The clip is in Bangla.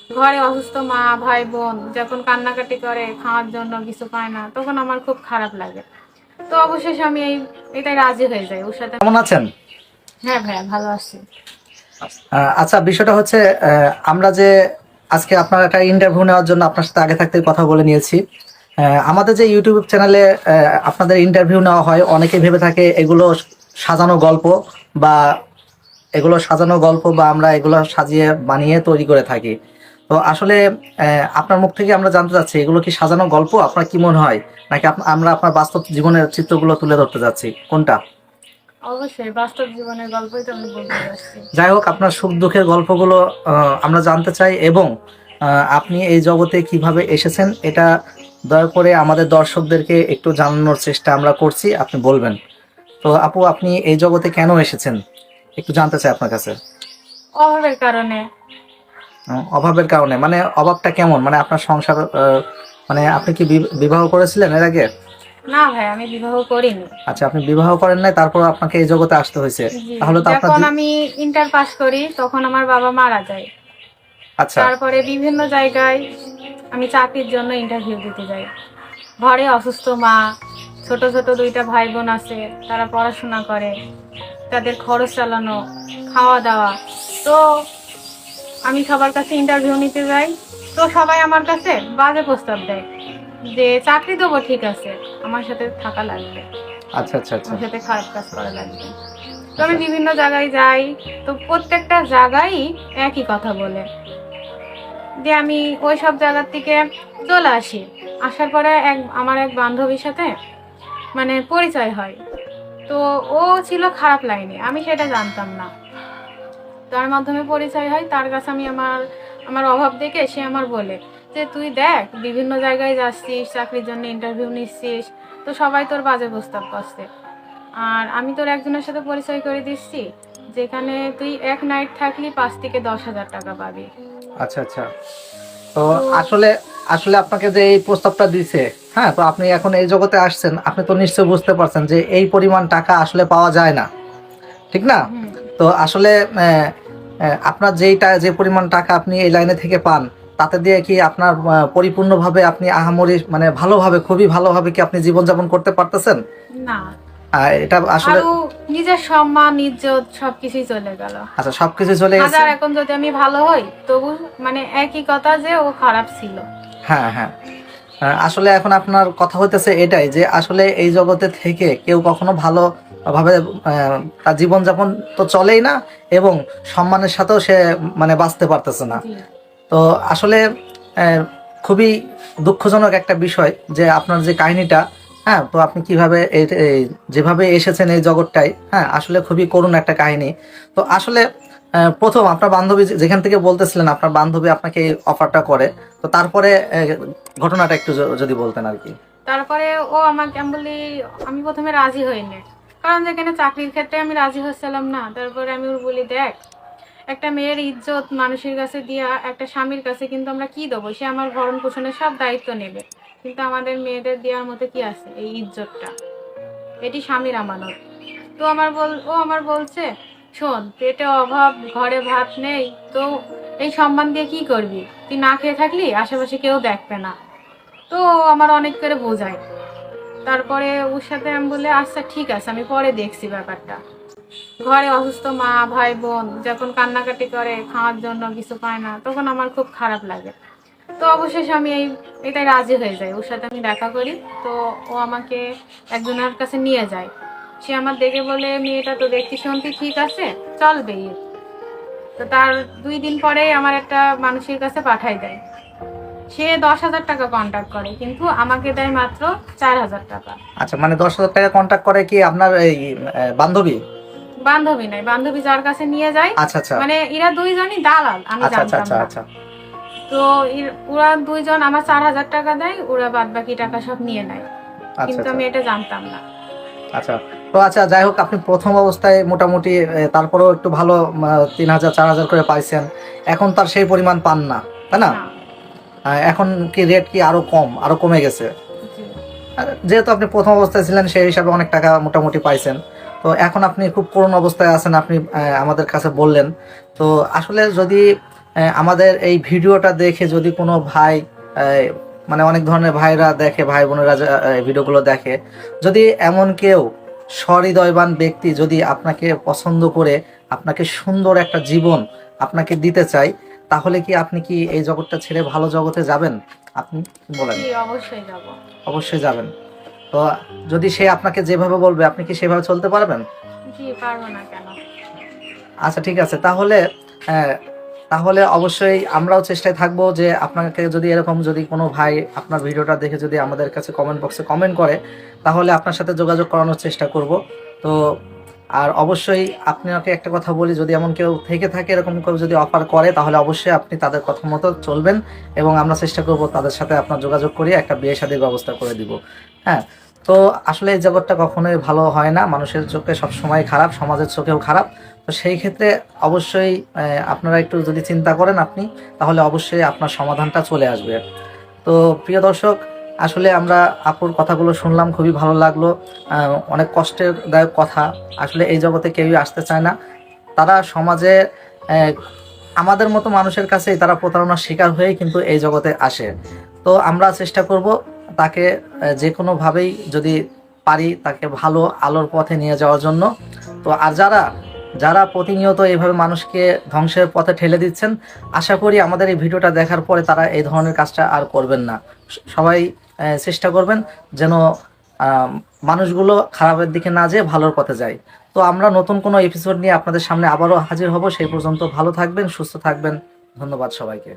ঘরে অসুস্থ মা ভাই বোন যখন কান্নাকাটি করে খাওয়ার জন্য কিছু পায় না, তখন আমার খুব খারাপ লাগে। তো অবশেষে আমি এটাই রাজি হয়ে যাই ওর সাথে। কেমন আছেন? হ্যাঁ ভাইয়া, ভালো আছি। আচ্ছা, বিষয়টা হচ্ছে আমরা যে আজকে আপনার একটা ইন্টারভিউ নেওয়ার জন্য আপনার সাথে আগে থাকতে কথা বলে নিয়েছি। আমাদের যে ইউটিউব চ্যানেলে আপনাদের ইন্টারভিউ নেওয়া হয়, অনেকে ভেবে থাকে এগুলো সাজানো গল্প বা বা আমরা এগুলো সাজিয়ে বানিয়ে তৈরি করে থাকি। তো আসলে আপনার মুখ থেকে আমরা জানতে চাচ্ছি, এগুলো কি সাজানো গল্প? আপনার কি মনে হয়, নাকি আমরা আপনার বাস্তব জীবনের চিত্রগুলো তুলে ধরতে যাচ্ছি, কোনটা? অবশ্যই বাস্তব জীবনের গল্পই তো আমি বলতে যাচ্ছি। যাই হোক, আপনার সুখ দুঃখের গল্পগুলো আমরা জানতে চাই, এবং আপনি এই জগতে কিভাবে এসেছেন এটা দয়া করে আমাদের দর্শকদেরকে একটু জানানোর চেষ্টা আমরা করছি, আপনি বলবেন। তো আপু, আপনি এই জগতে কেন এসেছেন একটু জানতে চাই আপনার কাছে। অভাবের কারণে। অভাবের কারণে মানে অভাবটা কেমন? মানে আপনার সংসার মানে আপনি কি বিবাহ করেছিলেন এর আগে? না ভাই, আমি বিবাহ করিনি। আচ্ছা, আপনি বিবাহ করেন নাই, তারপর আপনাকে এই জগতে আসতে হয়েছে। জি, তাহলে তো আপনার যখন আমি ইন্টার পাস করি তখন আমার বাবা মারা যায়। আচ্ছা তারপরে বিভিন্ন জায়গায় আমি চাকরির জন্য ইন্টারভিউ দিতে যাই। ঘরে অসুস্থ মা, ছোট ছোট দুইটা ভাই বোন আছে, তারা পড়াশোনা করে, তাদের খরচ চালানো, খাওয়া দাওয়া। তো আমি সবার কাছে ইন্টারভিউ নিতে যাই, তো সবাই আমার কাছে বাজে প্রস্তাব দেয় যে চাকরি দেবো, ঠিক আছে, আমার সাথে থাকা লাগবে, আচ্ছা আচ্ছা আচ্ছা আমার সাথে খারাপ কাজ করা লাগবে। তো আমি বিভিন্ন জায়গায় যাই, তো প্রত্যেকটা জায়গায় একই কথা বলে যে আমি ওই সব জায়গার থেকে চলে আসি। আসার পরে আমার এক বান্ধবীর সাথে মানে পরিচয় হয়। তো ও ছিল খারাপ লাইনে, আমি সেটা জানতাম না। তার মাধ্যমে পরিচয় হয়, তার কাছে আমি আমার আমার অভাব দেখে সে আমার বলে যে তুই দেখ, বিভিন্ন জায়গায় যাচ্ছিস, চাকরির জন্য ইন্টারভিউ নিচ্ছিস, তো সবাই তোর বাজে প্রস্তাব করছে, আর আমি তোর একজনের সাথে পরিচয় করে দিচ্ছি যেখানে তুই এক নাইট থাকলি 5 থেকে 10 হাজার টাকা পাবি। আচ্ছা আচ্ছা। তো তো আসলে আসলে আপনাকে যে এই প্রস্তাবটা দিছে, হ্যাঁ, তো আপনি এখন এই জগতে আসছেন, আপনি তো নিশ্চয়ই বুঝতে পারছেন যে এই পরিমাণ টাকা আসলে পাওয়া যায় না, ঠিক না? হুম, তো আসলে আপনার যে পরিমাণ টাকা আপনি এই লাইনে থেকে পান, তাতে দিয়ে কি আপনার পরিপূর্ণভাবে আপনি আহামরি মানে ভালোভাবে, খুবই ভালোভাবে কি আপনি জীবনযাপন করতে পারতেছেন? না, এটা আসলে আরো নিজের সম্মান ইজ্জত সবকিছুই চলে গেল। আচ্ছা, সবকিছু চলে গেছে। হাজার এখন যদি আমি ভালো হই তবু মানে একই কথা যে ও খারাপ ছিল। হ্যাঁ হ্যাঁ। আসলে এখন আপনার কথা হইতেছে এটাই যে আসলে এই জগতে থেকে কেউ কখনো ভালো ভাবে তার জীবনযাপন তো চলেই না, এবং সম্মানের সাথেও সে মানে বাঁচতে পারতেছে না। জি, তো আসলে খুবই দুঃখজনক একটা বিষয় যে আপনার যে কাহিনীটা, হ্যাঁ, তো আপনি কিভাবে যেভাবে এসেছেন এই জগৎটায়, হ্যাঁ, আসলে খুবই করুণ একটা কাহিনী। তো আসলে প্রথম আপনার বান্ধবী যেখান থেকে বলতেছিলেন আপনার বান্ধবী আপনাকে এই অফারটা করে, তো তারপরে ঘটনাটা একটু যদি বলতেন আর কি। তারপরে ও আমাকে আমি বলি, আমি প্রথমে রাজি হইনি, কারণ যেখানে চাকরির ক্ষেত্রে আমি রাজি হচ্ছিলাম না। তারপরে আমি ওর বলি, দেখ, একটা মেয়ের ইজ্জত মানুষের কাছে দিয়া একটা স্বামীর কাছে কিন্তু আমরা কি দেবো, সে আমার ভরণ পোষণের সব দায়িত্ব নেবে, কিন্তু আমাদের মেয়েদের দেওয়ার মতো কি আছে এই ইজ্জতটা, এটি স্বামীর আমানত। তো ও আমার বলছে, শোন, পেটে অভাব, ঘরে ভাত নেই, তো এই সম্মান দিয়ে কি করবি? তুই না খেয়ে থাকলি, আশেপাশে কেউ দেখবে না। তো ও আমার অনেক করে বোঝায়। তারপরে ওর সাথে আমি বলে, আচ্ছা ঠিক আছে, আমি পরে দেখছি ব্যাপারটা। ঘরে অসুস্থ মা ভাই বোন যখন কান্নাকাটি করে খাওয়ার জন্য কিছু পায় না, তখন আমার খুব খারাপ লাগে। তো অবশেষে আমি এটাই রাজি হয়ে যাই, ওর সাথে আমি দেখা করি। তো ও আমাকে একজনের কাছে নিয়ে যায়। সে আমার দেখে বলে, মেয়েটা তো দেখতে শুনতে ঠিক আছে, চল বিয়ে। তো তার 2 দিন পরেই আমার একটা মানুষের কাছে পাঠাই দেয়। সে 10 হাজার টাকা কন্ট্যাক্ট করে, কিন্তু আমাকে দেয় মাত্র 4 হাজার টাকা। আচ্ছা, মানে 10,000 টাকা কন্ট্যাক্ট করে কি আপনার এই বান্ধবী? বান্ধবী নাই, বান্ধবী যার কাছে নিয়ে যায়, আচ্ছা আচ্ছা মানে এরা দুইজনই দালাল, আমি আচ্ছা আচ্ছা জানতাম আচ্ছা না। আচ্ছা তো ওরা দুইজন আমার 4 হাজার টাকা দেয়, ওরা বাদ বাকি টাকা সব নিয়ে নেয়, আচ্ছা কিন্তু আমি এটা জানতাম না। আচ্ছা। তো আচ্ছা, যাই হোক, আপনি প্রথম অবস্থায় মোটামুটি তারপরেও একটু ভালো 3,000 4,000 করে পাইছেন। এখন তার সেই পরিমাণ পান না, তাই না? না, এখন কি রেট কি আরো আরো কমে গেছে? জি, আর যেহেতু আপনি প্রথম অবস্থায় ছিলেন সেই হিসাবে অনেক টাকা মোটামুটি পাইছেন। তো এখন আপনি খুব করুণ অবস্থায় আছেন, আপনি আমাদের কাছে বললেন। তো আসলে যদি আমাদের এই ভিডিওটা দেখে যদি কোনো ভাই মানে অনেক ধরনের ভাইরা দেখে, ভাই বোনেরা ভিডিওগুলো দেখে, যদি এমন কেউ সহৃদয়বান ব্যক্তি যদি আপনাকে পছন্দ করে আপনাকে সুন্দর একটা জীবন আপনাকে দিতে চায়, তাহলে কি আপনি কি এই জগৎটা ছেড়ে ভালো জগতে যাবেন? আপনি কি বলেন? জি, অবশ্যই যাব। অবশ্যই যাবেন। তো যদি সে আপনাকে যেভাবে বলবে আপনি কি সেভাবে চলতে পারবেন? জি, পারবো না কেন? আচ্ছা, ঠিক আছে। তাহলে অবশ্যই আমরাও চেষ্টায় থাকবো যে আপনাকে যদি এরকম যদি কোনো ভাই আপনার ভিডিওটা দেখে যদি আমাদের কাছে কমেন্ট বক্সে কমেন্ট করে, তাহলে আপনার সাথে যোগাযোগ করানোর চেষ্টা করব। তো আর অবশ্যই আপনাকে একটা কথা বলি, যদি এমন কেউ থেকে থাকে এরকম কেউ যদি অফার করে, তাহলে অবশ্যই আপনি তাদের কথা মতো চলবেন এবং আমরা চেষ্টা করব তাদের সাথে আপনার যোগাযোগ করিয়ে একটা বিয়ে শাদীর ব্যবস্থা করে দিব। হ্যাঁ, তো আসলে এই জগৎটা কখনোই ভালো হয় না, মানুষের চোখে সবসময় খারাপ, সমাজের চোখেও খারাপ। তো সেই ক্ষেত্রে অবশ্যই আপনারা একটু যদি চিন্তা করেন আপনি, তাহলে অবশ্যই আপনার সমাধানটা চলে আসবে। তো প্রিয় দর্শক, আসলে আমরা আপুর কথাগুলো শুনলাম, খুবই ভালো লাগলো। অনেক কষ্টের দায়ক কথা। আসলে এই জগতে কেউই আসতে চায় না। তারা সমাজে আমাদের মতো মানুষের কাছেই তারা প্রতারণার শিকার হয়েই কিন্তু এই জগতে আসে। তো আমরা চেষ্টা করব তাকে যে কোনোভাবেই যদি পারি তাকে ভালো আলোর পথে নিয়ে যাওয়ার জন্য। তো আর যারা যারা প্রতিনিয়ত এইভাবে মানুষকে ধ্বংসের পথে ঠেলে দিচ্ছেন, আশা করি আমাদের এই ভিডিওটা দেখার পরে তারা এই ধরনের কাজটা আর করবেন না। সবাই চেষ্টা করবেন যেন মানুষগুলো খারাপের দিকে না যেয়ে ভালোর পথে যায়। তো আমরা নতুন কোনো এপিসোড নিয়ে আপনাদের সামনে আবারও হাজির হব। সেই পর্যন্ত ভালো থাকবেন, সুস্থ থাকবেন। ধন্যবাদ সবাইকে।